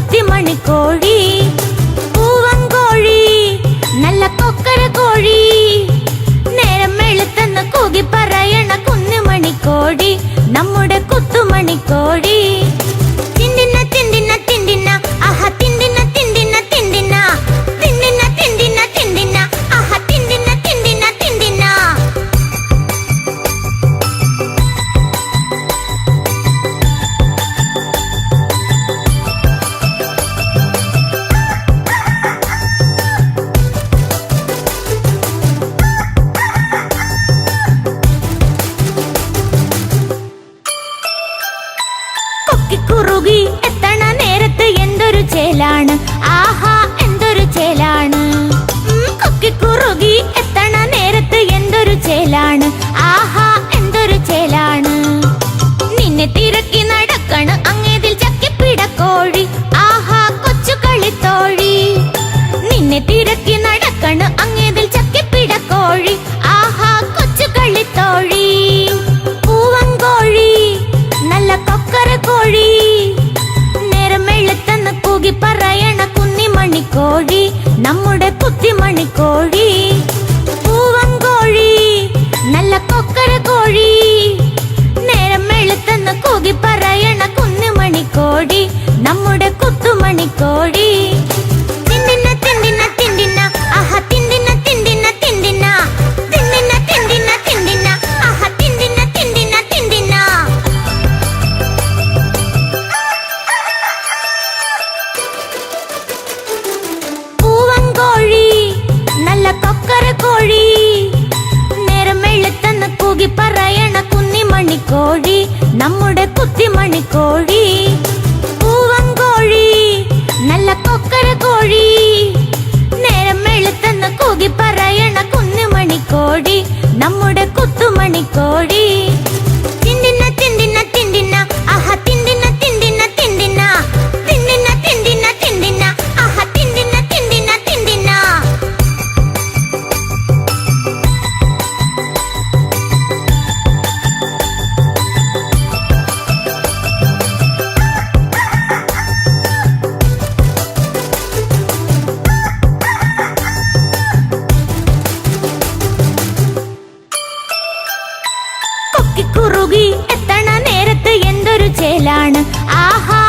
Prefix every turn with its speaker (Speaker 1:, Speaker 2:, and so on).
Speaker 1: കുത്തിമണിക്കോഴി പൂവങ്കോഴി നല്ല കൊക്കര കോഴി നേരം വെളുത്തെന്ന് കൂകി പറയണ കുഞ്ഞുമണിക്കോഴി നമ്മുടെ കുത്തുമണിക്കോഴി തിണ്ടിന തിണ്ടിന തിണ്ടിന ആഹ തിണ്ടിന തിണ്ടിന തിണ്ടിന തിണ്ടിന തിണ്ടിന തിണ്ടിന ആഹ തിണ്ടിന തിണ്ടിന തിണ്ടിന കുറുകി എത്തണ നേരത്ത് എന്തൊരു ചേലാണ് ആഹാ എന്തൊരു ചേലാണ് കുറുകി എത്തണ നേരത്ത് എന്തൊരു ചേലാണ് ആഹാ എന്തൊരു ചേലാണ് നിന്നെ തിരക്കി നടക്കണ് അങ്ങേതിൽ ചക്കിപ്പിടക്കോഴി ആഹാ കൊച്ചു കളിത്തോഴി നിന്നെ തിരക്കി നടക്കണ് അങ്ങേതിൽ ചക്കിപ്പിടക്കോഴി ആഹാ കൊച്ചു കളിത്തോഴി പൂവങ്കോഴി നല്ല കൊക്കര കോഴി നേരം വെളുത്തെന്ന് കൂകി പറയണ കുഞ്ഞിമണിക്കോഴി നമ്മുടെ കുത്തിമണിക്കോഴി പൂവങ്കോഴി നല്ല കൊക്കര കോഴി നേരം വെളുത്തെന്ന് കൂകി പറയണ കുഞ്ഞിമണിക്കോഴി നമ്മുടെ കുത്തുമണിക്കോഴി തിണ്ടിന തിണ്ടിന തിണ്ടിന ആഹ തിണ്ടിന തിണ്ടിന തിണ്ടിന തിണ്ടിന തിണ്ടിന തിണ്ടിന ആഹ തിണ്ടിന തിണ്ടിന തിണ്ടിന പൂവങ്കോഴി നല്ല കൊക്കര കോഴി നേരം വെളുത്തെന്ന് കൂകി പറയണ കുഞ്ഞിമണിക്കോഴി നമ്മുടെ കുത്തിമണിക്കോഴി പൂവങ്കോഴി നല്ല കൊക്കര കോഴി നേരം വെളുത്തെന്ന് കൂകി പറയണ കുഞ്ഞിമണിക്കോഴി നമ്മുടെ കുത്തുമണിക്കോഴി തിണ്ടിന തിണ്ടിന തിണ്ടിന ആഹ തിണ്ടിന തിണ്ടിന തിണ്ടിന തിണ്ടിന തിണ്ടിന തിണ്ടിന ആഹ തിണ്ടിന തിണ്ടിന തിണ്ടിന കുറുകി എത്തണ നേരത്ത് എന്തൊരു ചേലാണ് ആഹാ